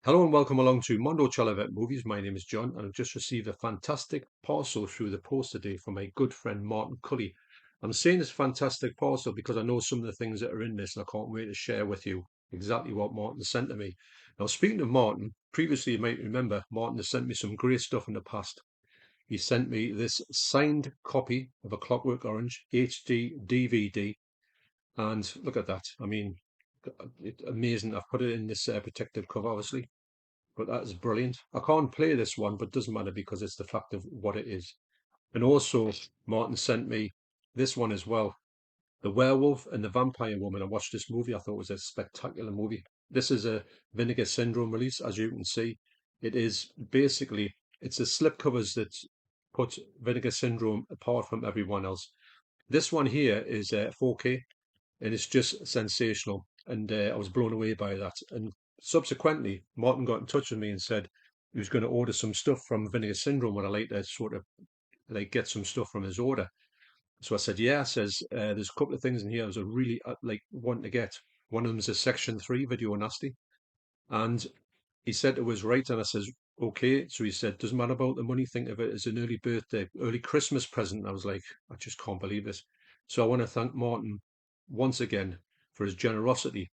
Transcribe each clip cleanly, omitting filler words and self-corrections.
Hello and welcome along to Mondo Chelloveck Movies. My name is John and I've just received a fantastic parcel through the post today from my good friend Martin Culley. I'm saying this fantastic parcel because I know some of the things that are in this and I can't wait to share with you exactly what Martin sent to me. Now, speaking of Martin, previously you might remember Martin has sent me some great stuff in the past. He sent me this signed copy of A Clockwork Orange HD DVD, and look at that. I mean, it's amazing. I've put it in this protective cover, obviously, but that is brilliant. I can't play this one, but it doesn't matter because it's the fact of what it is. And also, Martin sent me this one as well. The Werewolf and the Vampire Woman. I watched this movie. I thought it was a spectacular movie. This is a Vinegar Syndrome release, as you can see. It is basically, it's the slipcovers that put Vinegar Syndrome apart from everyone else. This one here is 4K and it's just sensational. And I was blown away by that. And subsequently, Martin got in touch with me and said he was going to order some stuff from Vinegar Syndrome. Would I like to sort of like get some stuff from his order? So I said, yeah. I says there's a couple of things in here I was really like wanting to get. One of them is a Section 3 video nasty, and he said it was right, and I says okay. So he said doesn't matter about the money. Think of it as an early birthday, early Christmas present. I was like, I just can't believe this. So I want to thank Martin once again for his generosity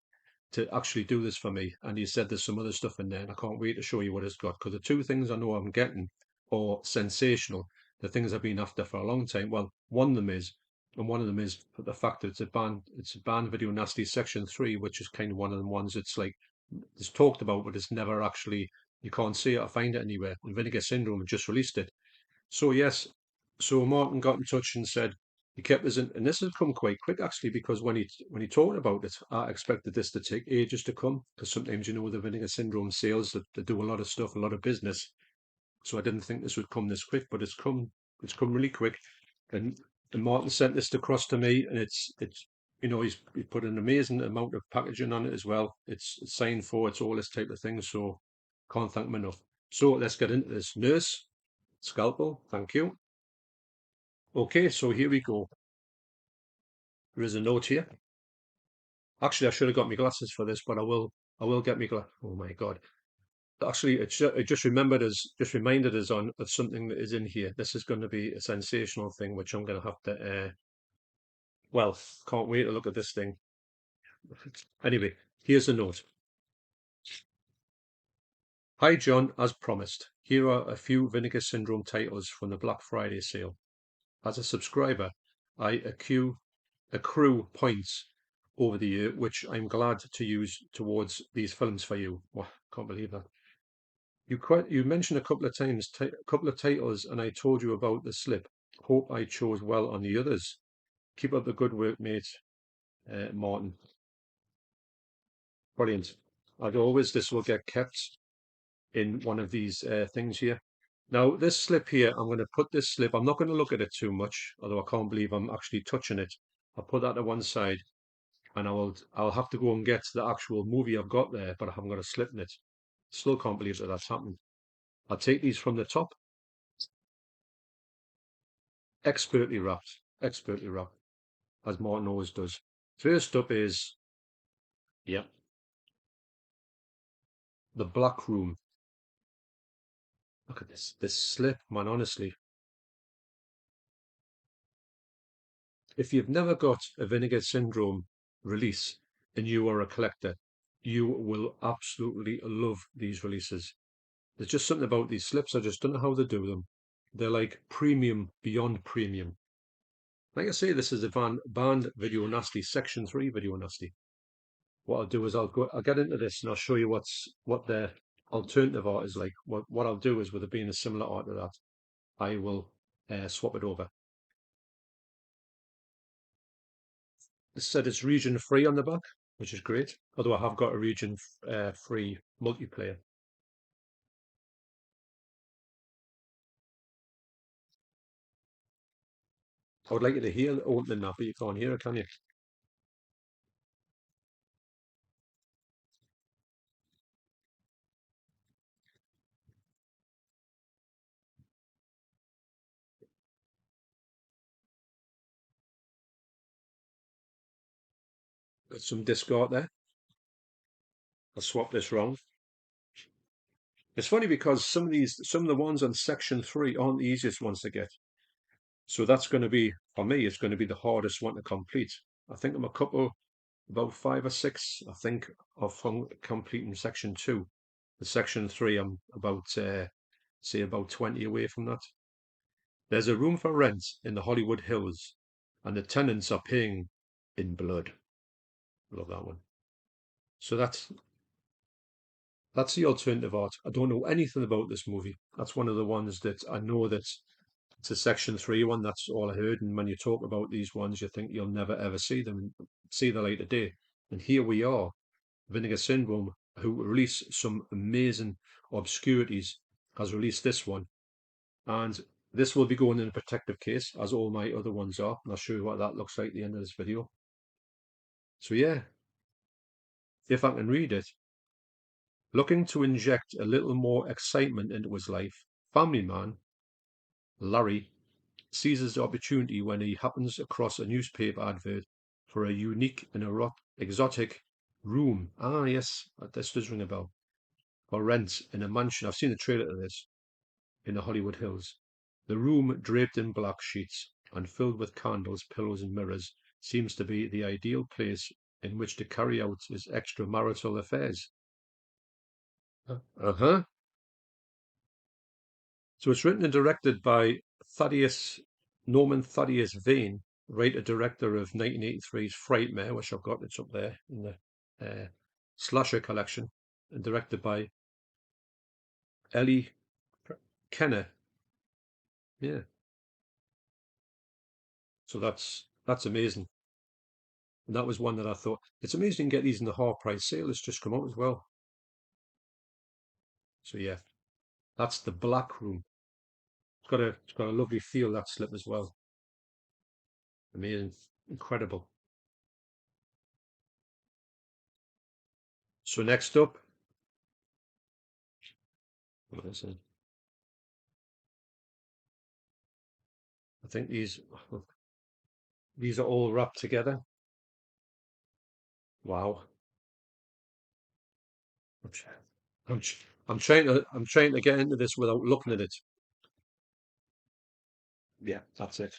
to actually do this for me. And he said there's some other stuff in there, and I can't wait to show you what it's got. Because the two things I know I'm getting are sensational. The things I've been after for a long time. Well, one of them is, and one of them is the fact that it's a banned video nasty section 3, which is kind of one of the ones that's like it's talked about, but it's never actually you can't see it or find it anywhere. And Vinegar Syndrome just released it. So yes, so Martin got in touch and said he kept us in, and this has come quite quick actually because when he talked about it, I expected this to take ages to come because sometimes you know with the Vinegar Syndrome sales that they do a lot of stuff, a lot of business. So I didn't think this would come this quick, but it's come really quick. And and Martin sent this across to me, and it's he put an amazing amount of packaging on it as well. It's signed for, it's all this type of thing. So can't thank him enough. So let's get into this. Nurse, scalpel, thank you. Okay, so here we go. There is a note here. Actually, I should have got my glasses for this, but I will get my glass. Oh my God. Actually, it just reminded us on of something that is in here. This is going to be a sensational thing, which I'm going to have to, well, can't wait to look at this thing. Anyway, here's a note. Hi, John, as promised. Here are a few Vinegar Syndrome titles from the Black Friday sale. As a subscriber, I accrue points over the year, which I'm glad to use towards these films for you. Wow, can't believe that. You mentioned a couple of times a couple of titles, and I told you about the slip. Hope I chose well on the others. Keep up the good work, mate, Martin. Brilliant. As always, this will get kept in one of these things here. Now, this slip here, I'm going to put this slip. I'm not going to look at it too much, although I can't believe I'm actually touching it. I'll put that to one side, and I'll have to go and get the actual movie I've got there, but I haven't got a slip in it. Still can't believe that that's happened. I'll take these from the top, expertly wrapped, as Martin always does. First up is, yeah, the Black Room. Look at this slip, man, honestly. If you've never got a Vinegar Syndrome release and you are a collector, you will absolutely love these releases. There's just something about these slips, I just don't know how they do them. They're like premium beyond premium. Like I say, this is a banned video nasty, section 3 video nasty. What I'll do is I'll get into this and I'll show you what their alternative art is like. What I'll do is with it being a similar art to that, I will swap it over. It said it's region free on the back, which is great. Although I have got a region free multiplayer. I would like you to hear the opening that, but you can't hear it, can you? Got some disc art there. I'll swap this round. It's funny because some of the ones on section three aren't the easiest ones to get. So that's going to be, for me, it's going to be the hardest one to complete. I think I'm a couple, about five or six, I think, of completing section two. The section three, I'm about, say, about 20 away from that. There's a room for rent in the Hollywood Hills, and the tenants are paying in blood. Love that one. So that's the alternative art. I don't know anything about this movie. That's one of the ones that I know that it's a section three one. That's all I heard. And when you talk about these ones, you think you'll never ever see them, see the light of day. And here we are, Vinegar Syndrome, who release some amazing obscurities, has released this one. And this will be going in a protective case, as all my other ones are. And I'll show you what that looks like at the end of this video. So yeah, if I can read it, looking to inject a little more excitement into his life, family man, Larry, seizes the opportunity when he happens across a newspaper advert for a unique and exotic room. Ah, yes, this does ring a bell. For rent in a mansion. I've seen the trailer to this in the Hollywood Hills. The room, draped in black sheets and filled with candles, pillows, and mirrors, seems to be the ideal place in which to carry out his extramarital affairs. Uh huh. So it's written and directed by Norman Thaddeus Vane, writer-director of 1983's Frightmare, which I've got, it's up there in the slasher collection, and directed by Ellie Kenner. Yeah, so that's amazing. And that was one that I thought, it's amazing you can get these in the half price sale. It's just come out as well. So yeah, that's the Black Room. It's got a lovely feel, that slip as well. Amazing, incredible. So next up, what is it? I think these are all wrapped together. Wow. I'm, tr- I'm trying to get into this without looking at it. Yeah, that's it.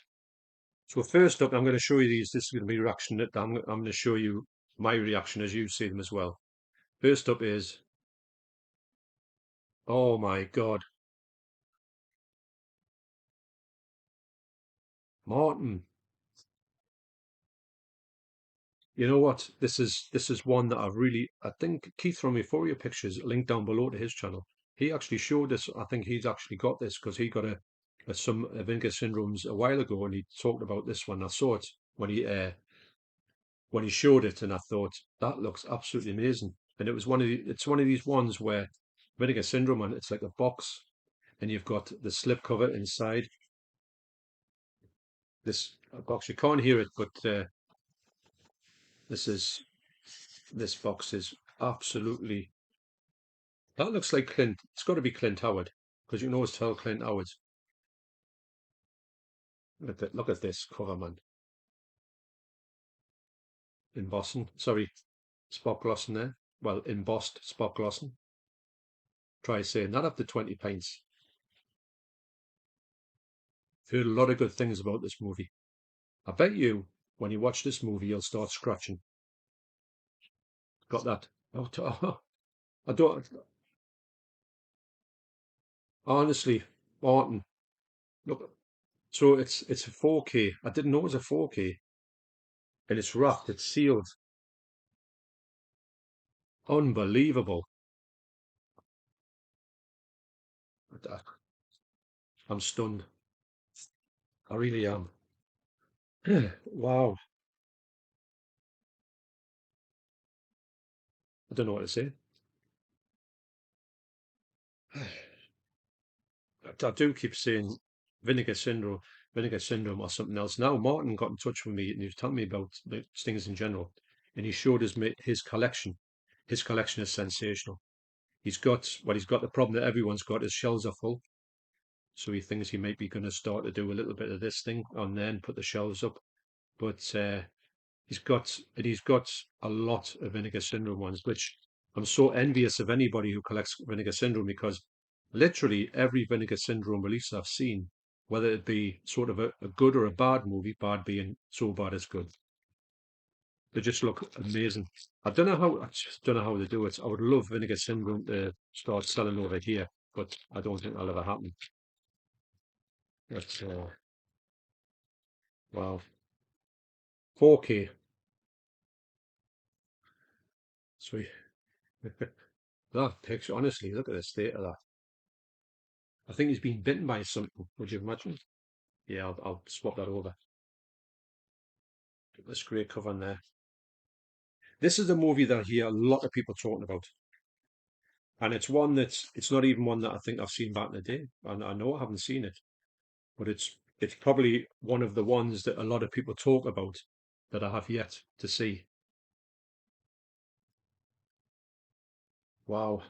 So first up, I'm going to show you these. This is going to be reaction. I'm going to show you my reaction as you see them as well. First up is, oh my God, Martin. You know what? This is one that I think Keith from Euphoria Pictures linked down below to his channel. He actually showed this. I think he's actually got this because he got some Vinegar Syndromes a while ago, and he talked about this one. I saw it when he showed it, and I thought that looks absolutely amazing. And it's one of these ones where Vinegar Syndrome, and it's like a box, and you've got the slip cover inside this box. You can't hear it, but this is this box is absolutely. That looks like Clint. It's got to be Clint Howard because you can always tell Clint Howard's. Look at this cover, man. In Boston. Sorry, spot glossing there. Well, embossed spot glossing. Try saying that after 20 pints. I've heard a lot of good things about this movie. I bet you, when you watch this movie, you'll start scratching. Got that? Oh, I don't. Honestly, Martin, look. So it's a 4K. I didn't know it was a 4K, and it's wrapped. It's sealed. Unbelievable. I'm stunned. I really am. Wow. I don't know what to say. I do keep saying vinegar syndrome or something else. Now Martin got in touch with me and he was telling me about the things in general, and he showed us his collection. His collection is sensational. He's got the problem that everyone's got. His shelves are full, so he thinks he might be going to start to do a little bit of this thing and then put the shelves up. But he's got a lot of vinegar syndrome ones, which I'm so envious of anybody who collects vinegar syndrome because Literally every Vinegar Syndrome release I've seen, whether it be sort of a good or a bad movie, bad being so bad it's good, they just look amazing. I just don't know how they do it. I would love Vinegar Syndrome to start selling over here, but I don't think that'll ever happen. That's wow. 4K. Sweet. That picture, honestly, look at the state of that. I think he's been bitten by something. Would you imagine? Yeah, I'll swap that over. Put this great cover in there. This is a movie that I hear a lot of people talking about. And it's one it's not even one that I think I've seen back in the day. And I know I haven't seen it, but it's probably one of the ones that a lot of people talk about that I have yet to see. Wow.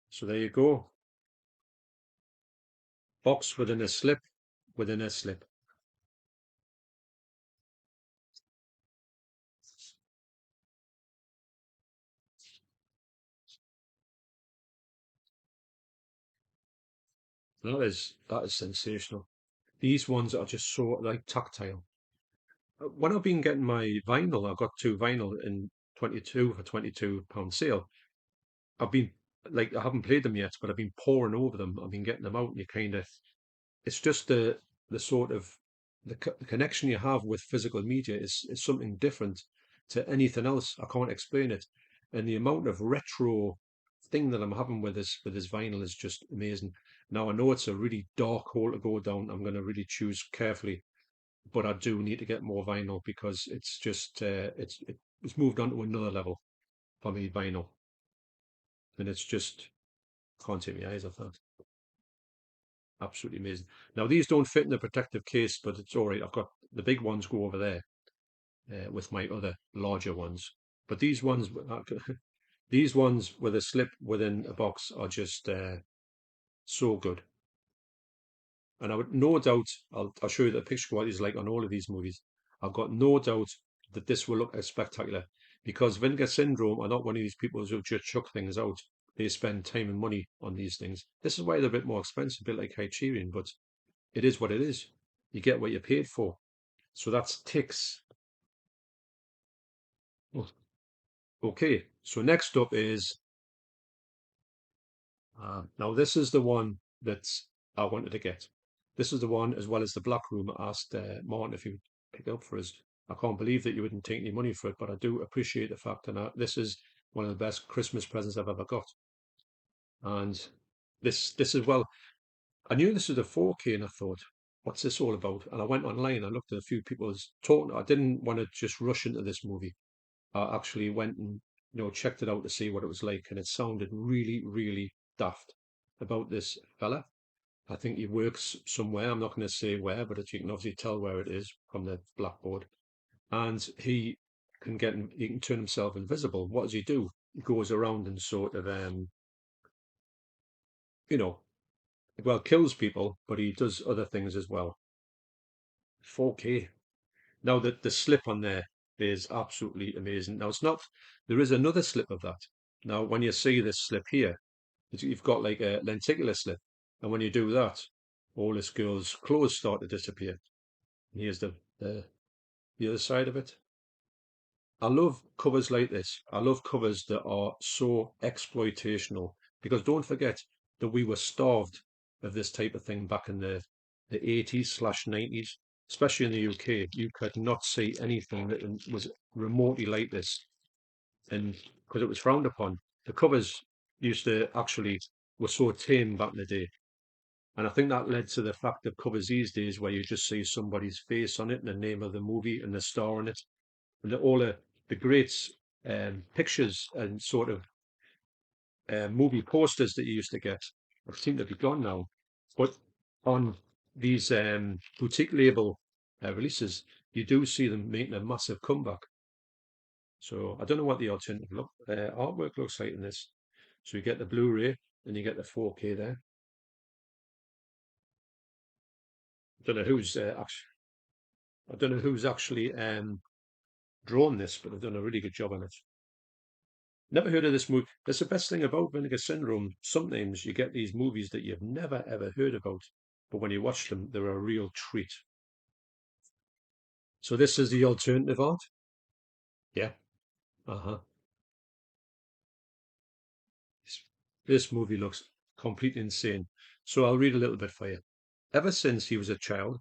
So there you go. Box within a slip within a slip. That is sensational. These ones are just so like tactile. When I've been getting my vinyl, I got two vinyl in 22 for £22 sale. I've been like I haven't played them yet, but I've been poring over them. I've been getting them out, and you kind of it's just the sort of the connection you have with physical media is something different to anything else. I can't explain it, and the amount of retro thing that I'm having with this vinyl is just amazing. Now I know it's a really dark hole to go down. I'm going to really choose carefully, but I do need to get more vinyl because it's just it's moved on to another level for me vinyl, and it's just can't take my eyes off that. Absolutely amazing. Now these don't fit in the protective case, but it's all right. I've got the big ones go over there with my other larger ones. But these ones, these ones with a slip within a box are just so good. And I would no doubt, I'll show you the picture quality is like on all of these movies. I've got no doubt that this will look spectacular because Vinegar Syndrome are not one of these people who just chuck things out. They spend time and money on these things. This is why they're a bit more expensive, a bit like Hyperion, but it is what it is. You get what you paid for. So that's ticks. Oh, okay, so next up is now this is the one that I wanted to get. This is the one as well as the Black Room. I asked Martin if he would pick it up for us. I can't believe that you wouldn't take any money for it, but I do appreciate the fact that this is one of the best Christmas presents I've ever got. And this is well, I knew this was a 4K and I thought, what's this all about? And I went online, I looked at a few people's talking. I didn't want to just rush into this movie. I actually went and checked it out to see what it was like, and it sounded really, really daft about this fella. I think he works somewhere. I'm not going to say where, but you can obviously tell where it is from the blackboard. And he can turn himself invisible. What does he do? He goes around and sort of you know, well, kills people, but he does other things as well. 4K. Now the slip on there is absolutely amazing. Now it's not. There is another slip of that. Now when you see this slip here, you've got like a lenticular slip, and when you do that, all this girl's clothes start to disappear. And here's the other side of it. I love covers like this. I love covers that are so exploitational because don't forget that we were starved of this type of thing back in the 80s/90s, especially in the UK. You could not see anything that was remotely like this, and because it was frowned upon, the covers used to actually were so tame back in the day. And I think that led to the fact of covers these days where you just see somebody's face on it and the name of the movie and the star on it and all the great pictures and sort of movie posters that you used to get seem to be gone now. But on these boutique label releases, you do see them making a massive comeback. So I don't know what the alternative artwork looks like in this. So you get the Blu-ray and you get the 4K there. I don't know who's actually drawn this, but they've done a really good job on it. Never heard of this movie. That's the best thing about Vinegar Syndrome. Sometimes you get these movies that you've never ever heard about, but when you watch them, they're a real treat. So this is the alternative art. Yeah. Uh-huh. This movie looks completely insane. So I'll read a little bit for you. Ever since he was a child,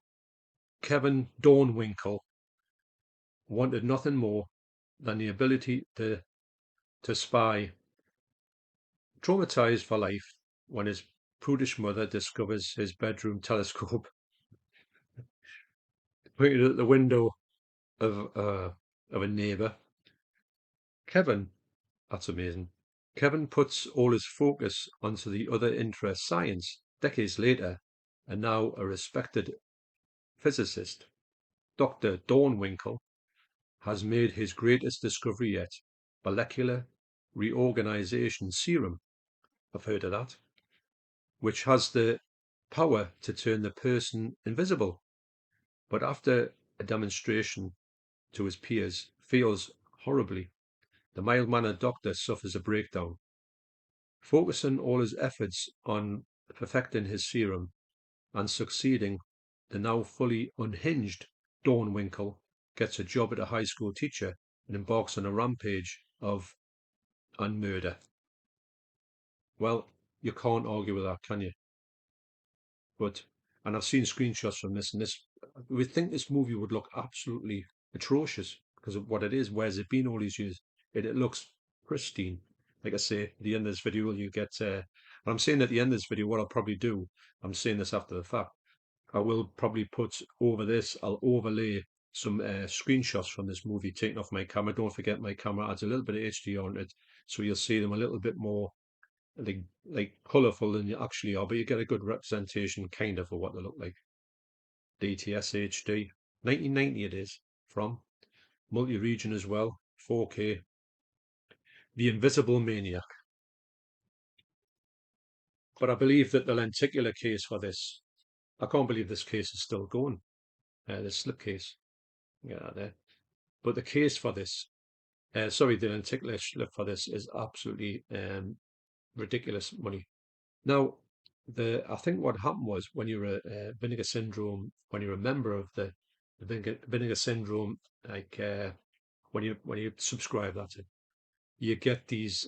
Kevin Dornwinkle wanted nothing more than the ability to spy, traumatized for life when his prudish mother discovers his bedroom telescope pointed at the window of a neighbor. Kevin, that's amazing. Kevin puts all his focus onto the other interest, science. Decades later, and now a respected physicist, Dr. Dornwinkle, has made his greatest discovery yet, molecular reorganization serum. I've heard of that, which has the power to turn the person invisible. But after a demonstration to his peers, fails horribly. The mild-mannered doctor suffers a breakdown. Focusing all his efforts on perfecting his serum and succeeding, the now fully unhinged Dornwinkle gets a job at a high school teacher and embarks on a rampage of and murder. Well, you can't argue with that, can you? But and I've seen screenshots from this, and this we think this movie would look absolutely atrocious because of what it is. Where's it been all these years? It looks pristine. Like I say, at the end of this video, you get. And I'm saying at the end of this video, what I'll probably do. I'm saying this after the fact. I will probably put over this. I'll overlay some screenshots from this movie taken off my camera. Don't forget, my camera adds a little bit of HD on it, so you'll see them a little bit more like colourful than you actually are, but you get a good representation kind of what they look like. DTS HD, 1990 it is from multi-region as well, 4K. The Invisible Maniac. But I believe that the lenticular case for this, I can't believe this case is still going. The slip case, yeah, there. But the case for this, sorry, the lenticular slip for this is absolutely ridiculous money. Now, I think what happened was when you're a vinegar syndrome, when you're a member of the vinegar syndrome, like when you subscribe, that's it. You get these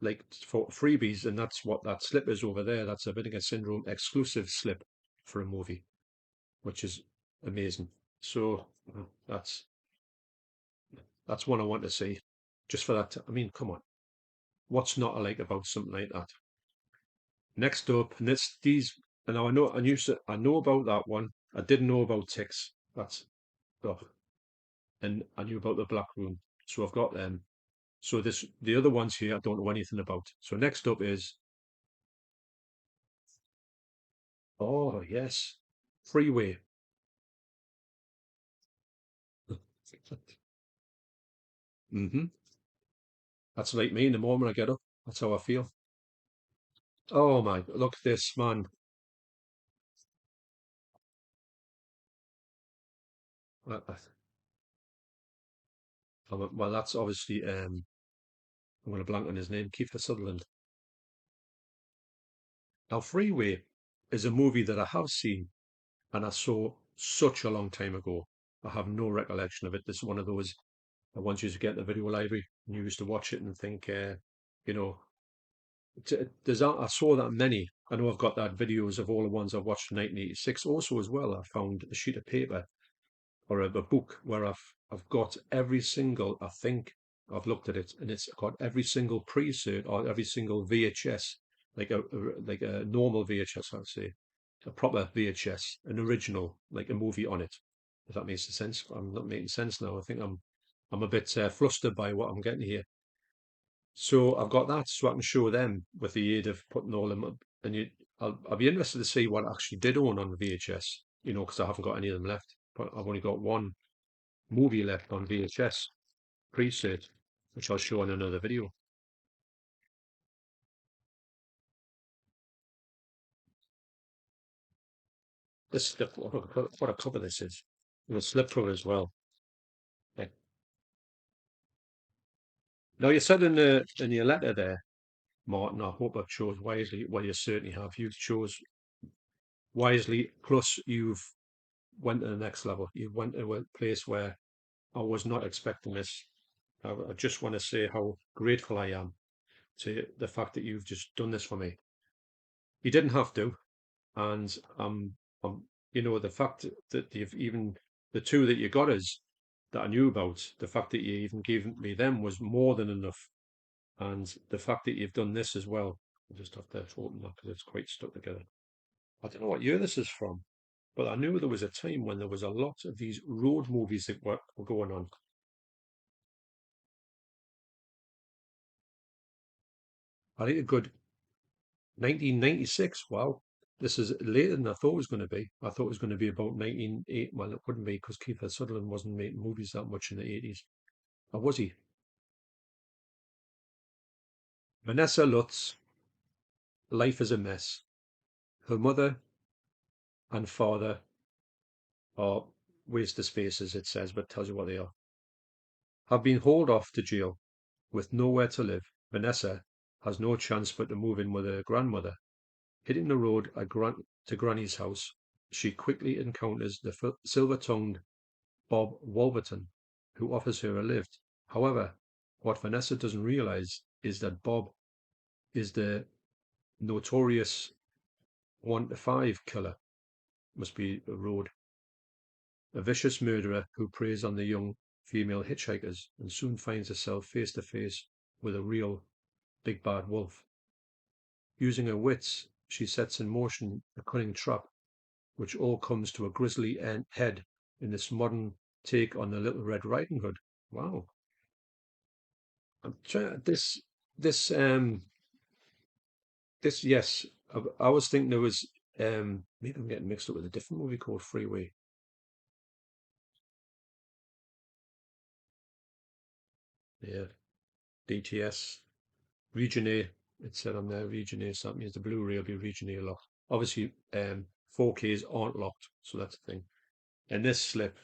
like for freebies, and that's what that slip is over there. That's a vinegar syndrome exclusive slip for a movie, which is amazing. So that's that's one I want to see, just for that. I mean, come on, what's not to like about something like that? Next up, and this these, and I know about that one. I didn't know about ticks. That's oh, and I knew about the black room. So I've got them. So the other ones here I don't know anything about. So next up is oh yes, freeway. hmm That's like me in the moment I get up. That's how I feel. Oh my, look at this man. Uh, uh, Well, that's obviously I'm going to blank on his name, Kiefer Sutherland. Now, Freeway is a movie that I have seen and I saw such a long time ago. I have no recollection of it. This is one of those I want you to get in the video library and you used to watch it and think, you know, I saw that many. I know I've got that videos of all the ones I've watched in 1986. Also, as well, I found a sheet of paper or a book where I've got every single. I think I've looked at it and it's got every single pre-cert or every single VHS, like a normal VHS, I'd say a proper VHS, an original, like a movie on it. If that makes sense, I'm not making sense now. I think I'm a bit flustered by what I'm getting here. So I've got that, so I can show them with the aid of putting all them up. And I'll be interested to see what I actually did own on VHS. Because I haven't got any of them left. But I've only got one movie left on VHS preset, which I'll show in another video. This what a cover this is. And a slipcover as well. Yeah. Now you said in your letter there, Martin, I hope I've chose wisely. Well, you certainly have. You've chose wisely. Plus, you've went to the next level. You went to a place where I was not expecting this. I just want to say how grateful I am to the fact that you've just done this for me. You didn't have to, and the fact that you've even the two that you got us that I knew about, the fact that you even gave me them was more than enough, and the fact that you've done this as well. I just have to open that because it's quite stuck together. I don't know what year this is from, but I knew there was a time when there was a lot of these road movies that were going on. I think a good 1996. Wow. This is later than I thought it was going to be. I thought it was going to be about 1980. Well, it wouldn't be because Kiefer Sutherland wasn't making movies that much in the 80s. Or was he? Vanessa Lutz, Life is a Mess. Her mother and father are waste of spaces, it says, but tells you what they are. Have been hauled off to jail with nowhere to live. Vanessa has no chance but to move in with her grandmother. Hitting the road to Granny's house, she quickly encounters the silver-tongued Bob Wolverton, who offers her a lift. However, what Vanessa doesn't realize is that Bob is the notorious 1 to 5 killer, must be a road, a vicious murderer who preys on the young female hitchhikers and soon finds herself face to face with a real big bad wolf. Using her wits, she sets in motion a cunning trap, which all comes to a grisly head in this modern take on the Little Red Riding Hood. Wow. I'm trying this yes. I was thinking there was maybe I'm getting mixed up with a different movie called Freeway. Yeah, DTS. Region A. It said on there Region A, so that means the Blu-ray will be Region A locked. Obviously, 4Ks aren't locked, so that's the thing. And this slip,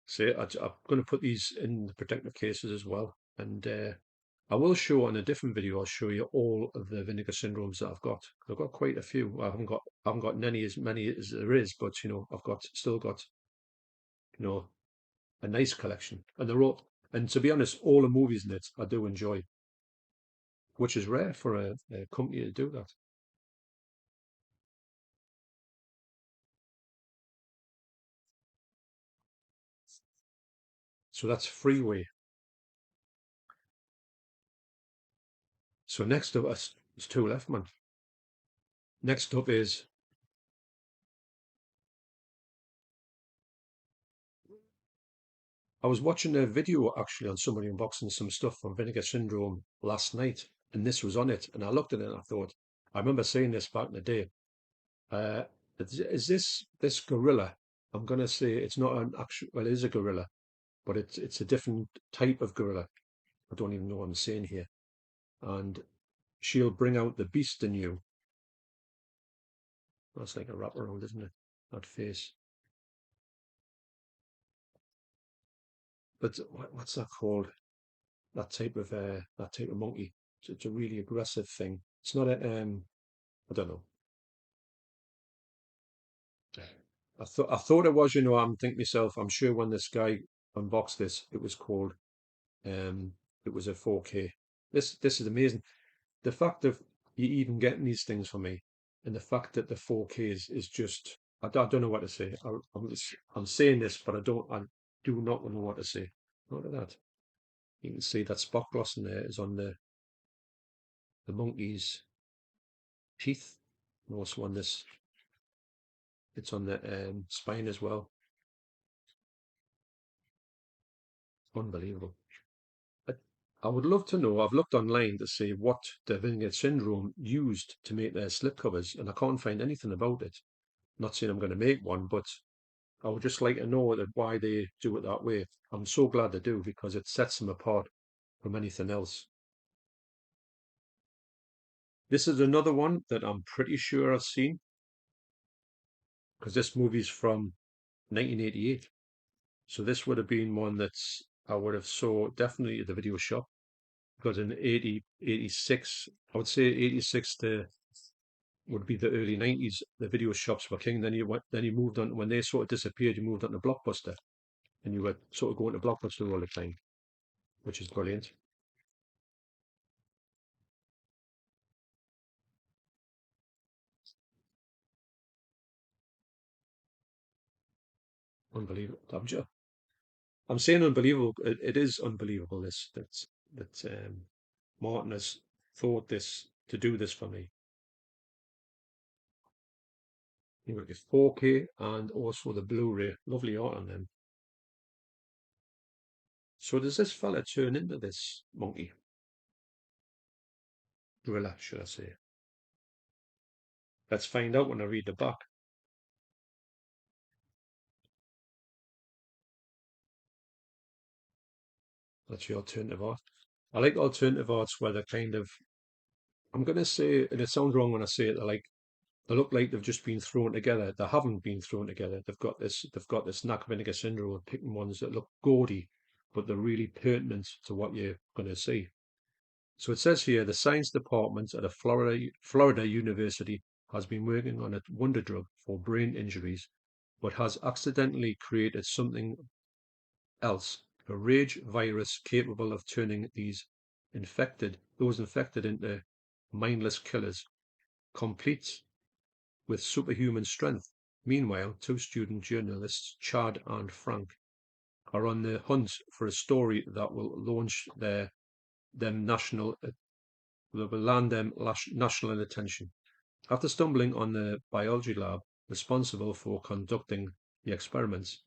see, I'm going to put these in the protective cases as well. And I will show on a different video, I'll show you all of the vinegar syndromes that I've got. I've got quite a few. I haven't got nearly as many as there is, but I've still got, you know, a nice collection. And they're all, and to be honest, all the movies in it I do enjoy, which is rare for a company to do that. So that's Freeway. So next up, there's two left, man. Next up is I was watching a video actually on somebody unboxing some stuff from Vinegar Syndrome last night, and this was on it. And I looked at it and I thought, I remember seeing this back in the day. Uh, is this gorilla? I'm gonna say it's not an actual. Well, it is a gorilla, but it's a different type of gorilla. I don't even know what I'm saying here. And she'll bring out the beast in you. That's like a wraparound, isn't it? That face. But what's that called? That type of monkey. It's a really aggressive thing. It's not a I don't know. I thought it was, I'm thinking myself, I'm sure when this guy unboxed this, um it was a 4K. This is amazing. The fact of you even getting these things for me and the fact that the 4K is just I don't know what to say. I'm saying this, but I do not know what to say. Look at that. You can see that spot gloss in there is on the monkey's teeth. And also on this, it's on the spine as well. Unbelievable. I, I would love to know. I've looked online to see what the Vinegar Syndrome used to make their slipcovers, and I can't find anything about it. Not saying I'm going to make one, but I would just like to know that why they do it that way. I'm so glad they do because it sets them apart from anything else. This is another one that I'm pretty sure I've seen because this movie's from 1988. So this would have been one that's I would have saw definitely at the video shop because in 86, I would say 86 to would be the early 90s. The video shops were king. Then you moved on when they sort of disappeared. You moved on to Blockbuster, and you were sort of going to Blockbuster all the time, which is brilliant. Unbelievable. I'm saying unbelievable. It is unbelievable. That Martin has thought this to do this for me. You got your 4K and also the Blu-ray. Lovely art on them. So does this fella turn into this monkey? Gorilla, should I say. Let's find out when I read the back. That's the alternative art. I like alternative arts where they're kind of, I'm going to say, and it sounds wrong when I say it, they look like they've just been thrown together. They haven't been thrown together. They've got this Vinegar Syndrome of picking ones that look gaudy, but they're really pertinent to what you're going to see. So it says here the science department at a Florida university has been working on a wonder drug for brain injuries, but has accidentally created something else, a rage virus capable of turning those infected into mindless killers, complete with superhuman strength. Meanwhile, two student journalists, Chad and Frank, are on the hunt for a story that will launch them national that will land them national attention. After stumbling on the biology lab responsible for conducting the experiments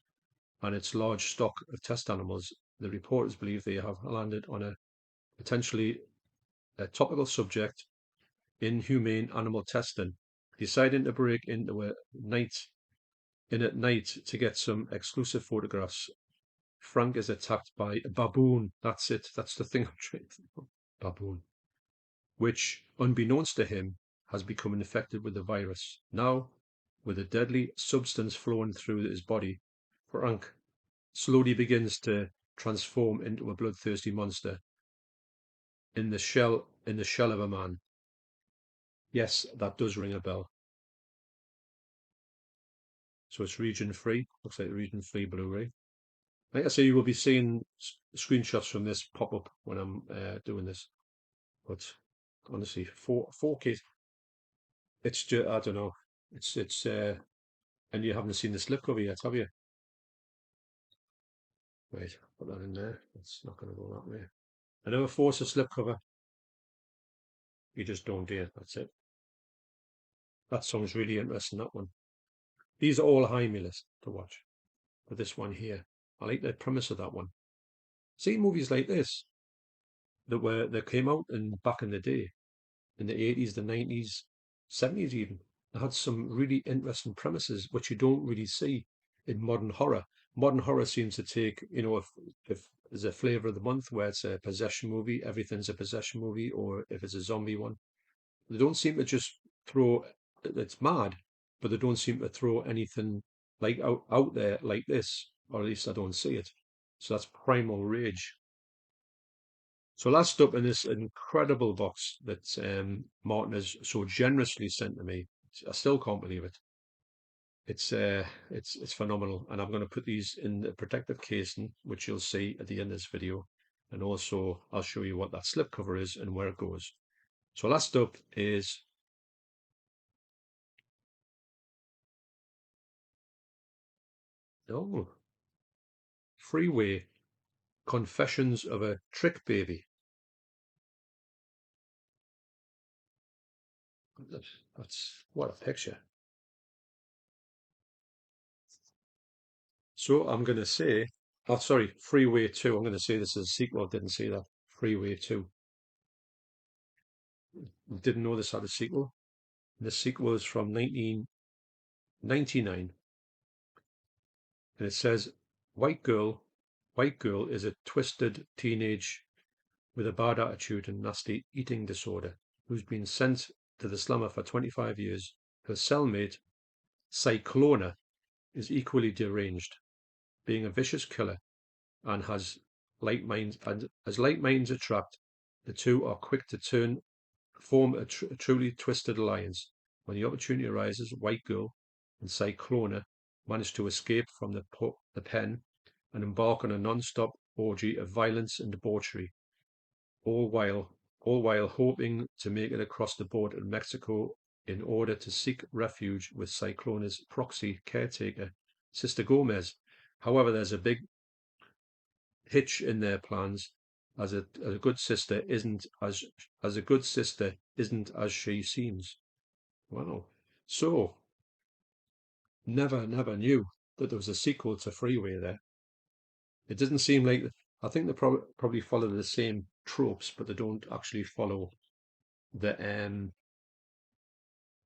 and its large stock of test animals, the reporters believe they have landed on a potentially topical subject in humane animal testing, deciding to break in at night to get some exclusive photographs. Frank is attacked by a baboon. That's it. That's the thing I'm trying to think of. Baboon, which, unbeknownst to him, has become infected with the virus. Now, with a deadly substance flowing through his body, Frank slowly begins to transform into a bloodthirsty monster in the shell of a man. Yes, that does ring a bell. So it's region free. Looks like region free Blu-ray. Like I say, you will be seeing screenshots from this pop up when I'm doing this. But honestly, 4K, it's just, I don't know. It's and you haven't seen the slipcover yet, have you? Right, put that in there. It's not going to go that way. I never force a slipcover. You just don't do it. That's it. That sounds really interesting, that one. These are all high me list to watch. But this one here, I like the premise of that one. See movies like this that came out back in the day, in the 80s, the 90s, 70s even. They had some really interesting premises which you don't really see in modern horror. Modern horror seems to take, if there's a flavor of the month where it's a possession movie, everything's a possession movie, or if it's a zombie one, they don't seem to just throw it's mad, but they don't seem to throw anything like out there like this, or at least I don't see it. So that's Primal Rage. So last up in this incredible box that Martin has so generously sent to me, I still can't believe it. It's phenomenal, and I'm going to put these in the protective casing, which you'll see at the end of this video, and also I'll show you what that slipcover is and where it goes. So last up is Freeway Confessions of a Trick Baby. That's what a picture. So I'm going to say, oh, sorry, Freeway 2. I'm going to say this is a sequel. I didn't say that. Freeway 2. Didn't know this had a sequel. The sequel is from 1999. And it says, White Girl, White Girl is a twisted teenage with a bad attitude and nasty eating disorder who's been sent to the slumber for 25 years. Her cellmate, Cyclona, is equally deranged, being a vicious killer, and has like minds, and as like minds attract, the two are quick to form a truly twisted alliance. When the opportunity arises, White Girl and Cyclona manage to escape from the pen and embark on a non-stop orgy of violence and debauchery, all while all while hoping to make it across the border to Mexico in order to seek refuge with Cyclona's proxy caretaker, Sister Gomez. However, there's a big hitch in their plans, as a good sister isn't as a good sister isn't as she seems. Wow. So never knew that there was a sequel to Freeway there. It doesn't seem like I think they probably follow the same tropes, but they don't actually follow the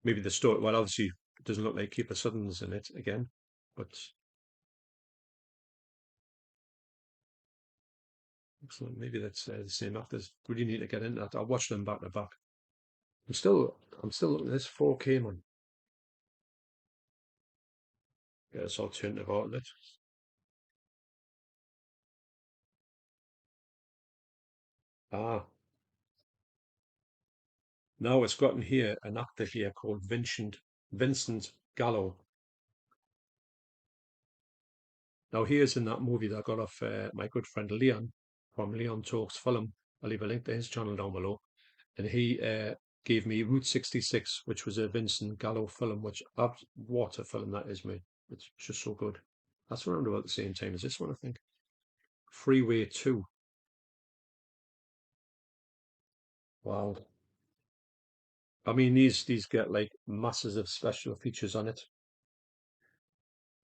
maybe the story. Well, obviously it doesn't look like Keeper Sutherland's in it again, but excellent. Maybe that's the same actors. Really need to get into that. I'll watch them back to back. I'm still looking at this 4K man. Get this alternative outlet. Ah, now it's gotten here an actor here called Vincent Gallo. Now he is in that movie that I got off my good friend Leon from Leon Talks Film. I'll leave a link to his channel down below. And he gave me Route 66, which was a Vincent Gallo film, which what a film that is, mate. It's just so good. That's around about the same time as this one, I think. Freeway 2. Wow. I mean, these get like masses of special features on it.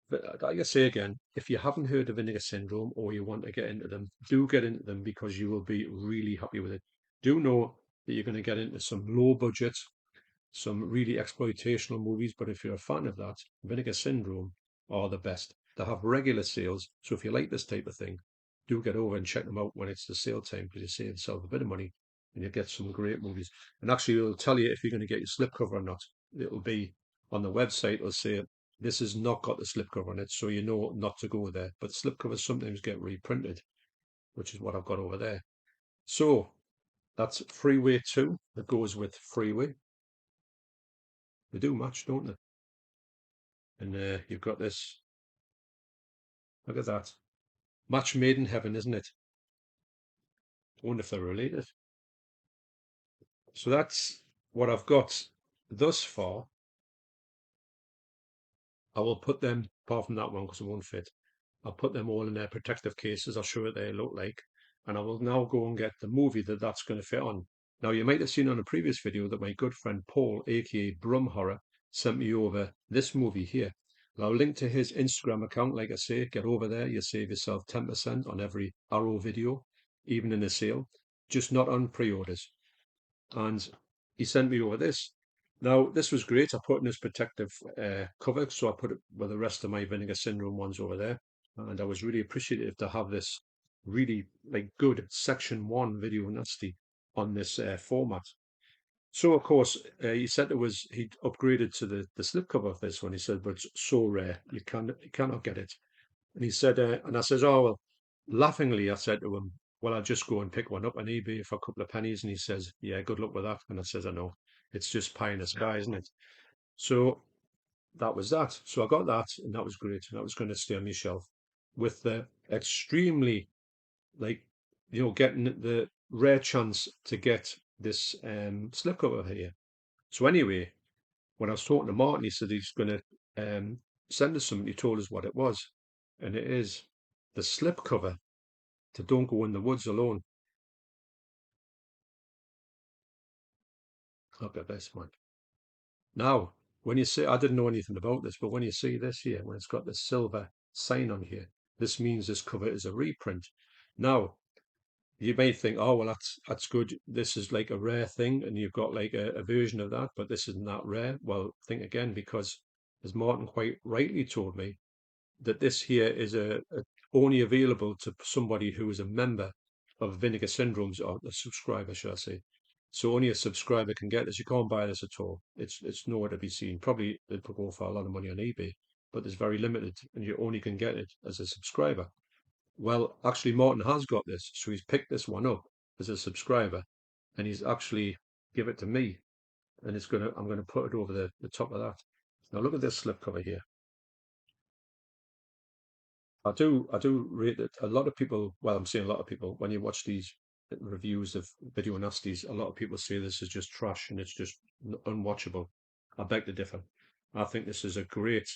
But like I say again, if you haven't heard of Vinegar Syndrome or you want to get into them, do get into them because you will be really happy with it. Do know that you're going to get into some low budget, some really exploitational movies, but if you're a fan of that, Vinegar Syndrome are the best. They have regular sales, so if you like this type of thing, do get over and check them out when it's the sale time because you save yourself a bit of money and you get some great movies. And actually, it'll tell you if you're going to get your slipcover or not. It'll be on the website, it'll say this has not got the slipcover on it, so you know not to go there. But slipcovers sometimes get reprinted, which is what I've got over there. So that's Freeway 2 that goes with Freeway. They do match, don't they? And you've got this. Look at that. Match made in heaven, isn't it? I wonder if they're related. So that's what I've got thus far. I will put them, apart from that one because it won't fit, I'll put them all in their protective cases. I'll show you what they look like. And I will now go and get the movie that's going to fit on. Now, you might have seen on a previous video that my good friend Paul, aka Brumhorror, sent me over this movie here. I'll link to his Instagram account, like I say, get over there. You save yourself 10% on every Arrow video, even in a sale, just not on pre-orders. And he sent me over this. Now, this was great. I put in this protective cover, so I put it with the rest of my Vinegar Syndrome ones over there. And I was really appreciative to have this really like good section 1 video nasty on this format. So of course he said he'd upgraded to the slipcover of this one. He said, but it's so rare you cannot get it. And he said, and I says, oh well, laughingly I said to him, well I'll just go and pick one up on eBay for a couple of pennies. And he says, yeah, good luck with that. And I says, I know, it's just pie in the sky, isn't it? So that was that. So I got that, and that was great. And that was going to stay on my shelf with the extremely like getting the rare chance to get this slipcover here. So anyway, when I was talking to Martin, he said he's going to send us something. He told us what it was, and it is the slipcover to Don't Go in the Woods Alone. Look at this, man. Now, when you see, I didn't know anything about this, but when you see this here, when it's got the silver sign on here, this means this cover is a reprint. Now, you may think, oh well, that's good. This is like a rare thing, and you've got like a version of that, but this isn't that rare. Well, think again, because as Martin quite rightly told me, that this here is only available to somebody who is a member of Vinegar Syndromes, or a subscriber, shall I say. So only a subscriber can get this. You can't buy this at all. It's nowhere to be seen. Probably it will go for a lot of money on eBay, but there's very limited, and you only can get it as a subscriber. Well, actually, Martin has got this, so he's picked this one up as a subscriber, and he's actually give it to me, and I'm gonna put it over the top of that. Now look at this slipcover here. I do rate it. A lot of people, well, I'm saying a lot of people, when you watch these reviews of video nasties, a lot of people say this is just trash and it's just unwatchable. I beg to differ. I think this is a great.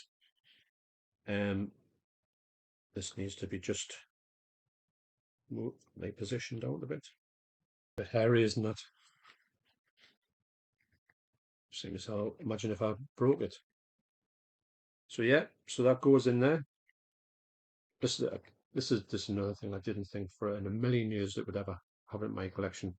Um, this needs to be just like positioned out a bit. A bit hairy, isn't it? Same as how. Imagine if I broke it. So yeah, so that goes in there. This is this is just another thing I didn't think for in a million years that would ever have in my collection.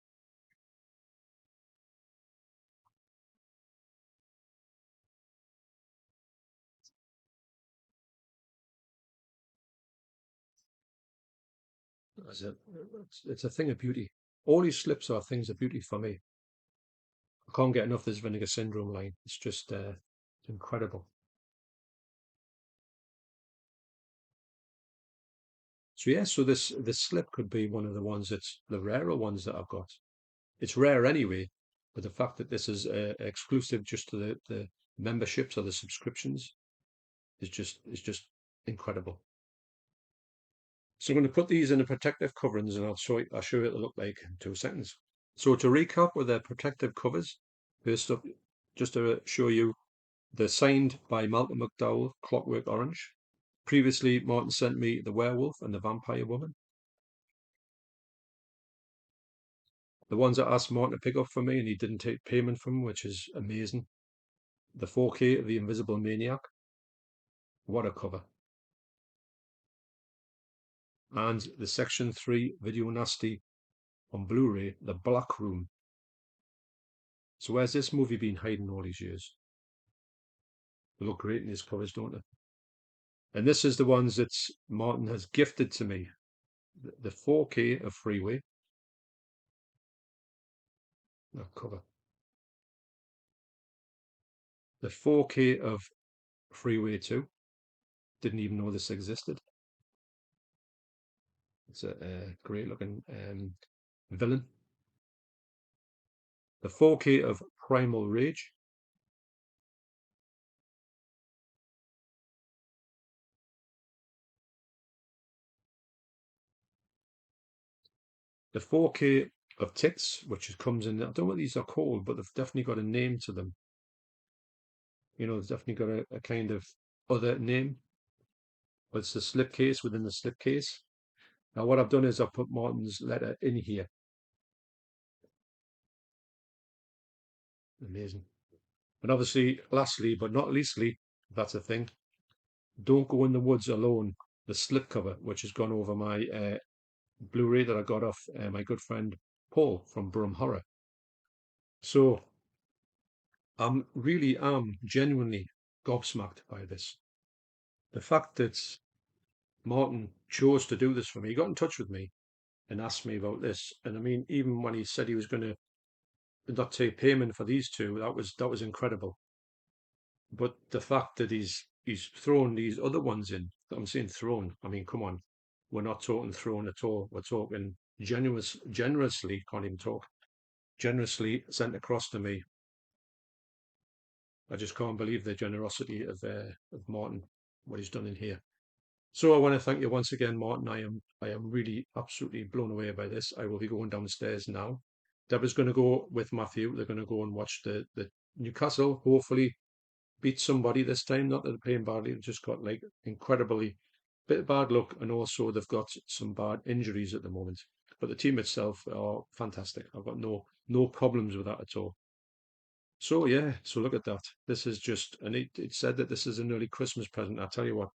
As a, it's a thing of beauty. All these slips are things of beauty for me. I can't get enough of this Vinegar Syndrome line. It's just incredible. So yeah, so this slip could be one of the ones that's the rarer ones that I've got. It's rare anyway, but the fact that this is exclusive just to the memberships or the subscriptions is just incredible. So I'm going to put these in the protective coverings and I'll show you what they look like in 2 seconds. So to recap with the protective covers, first up, just to show you the signed by Malcolm McDowell Clockwork Orange. Previously, Martin sent me The Werewolf and the Vampire Woman. The ones I asked Martin to pick up for me and he didn't take payment from, which is amazing. The 4K of The Invisible Maniac. What a cover. And the Section 3 Video Nasty on Blu-ray, The Black Room. So where's this movie been hiding all these years? They look great in these covers, don't they? And this is the ones that Martin has gifted to me. The 4K of Freeway. That cover. The 4K of Freeway 2. Didn't even know this existed. It's a great looking villain. The 4K of Primal Rage. The 4K of Tits, which comes in, I don't know what these are called, but they've definitely got a name to them. You know, they've definitely got a kind of other name. But it's the slipcase within the slipcase. Now, what I've done is I've put Martin's letter in here. Amazing. And obviously, lastly, but not leastly, that's a thing, Don't Go in the Woods Alone, the slipcover, which has gone over my Blu-ray that I got off my good friend Paul from Brumhorror. So I'm genuinely gobsmacked by this. The fact that Martin chose to do this for me, he got in touch with me and asked me about this. And I mean, even when he said he was going to not take payment for these two, that was incredible. But the fact that he's thrown these other ones in, I'm saying thrown, I mean, come on, we're not talking thrown at all. We're talking generously, can't even talk, generously sent across to me. I just can't believe the generosity of Martin, what he's done in here. So I want to thank you once again, Martin. I am really absolutely blown away by this. I will be going downstairs now. Deborah's going to go with Matthew. They're going to go and watch the Newcastle. Hopefully beat somebody this time. Not that they're playing badly, they've just got like incredibly bit of bad luck, and also they've got some bad injuries at the moment. But the team itself are fantastic. I've got no problems with that at all. So yeah, so look at that. This is just, and it said that this is an early Christmas present. I tell you what,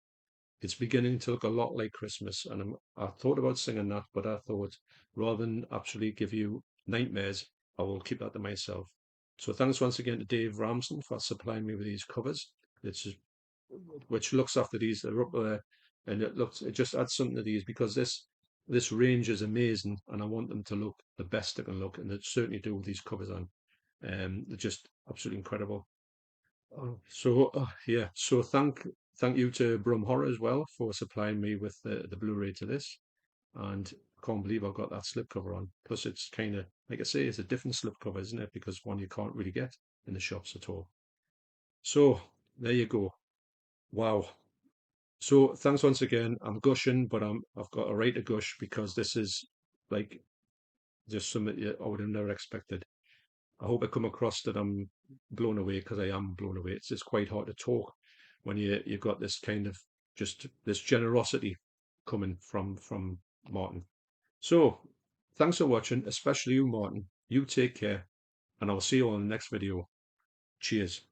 it's beginning to look a lot like Christmas, and I thought about singing that, but I thought rather than actually give you nightmares, I will keep that to myself. So thanks once again to Dave Ramsden for supplying me with these covers. It's which looks after these. They're up there, and it just adds something to these because this range is amazing, and I want them to look the best they can look, and they certainly do with these covers on. They're just absolutely incredible. Yeah, so thank you to Brumhorror as well for supplying me with the Blu-ray to this. and I can't believe I've got that slipcover on. Plus, it's kind of, like I say, it's a different slipcover, isn't it? Because one you can't really get in the shops at all. So there you go. Wow. So thanks once again. I'm gushing, but I've got a right to gush because this is like just something I would have never expected. I hope I come across that I'm blown away because I am blown away. It's just quite hard to talk when you've got this kind of just this generosity coming from Martin. So thanks for watching, especially you, Martin. You take care, and I'll see you on the next video. Cheers.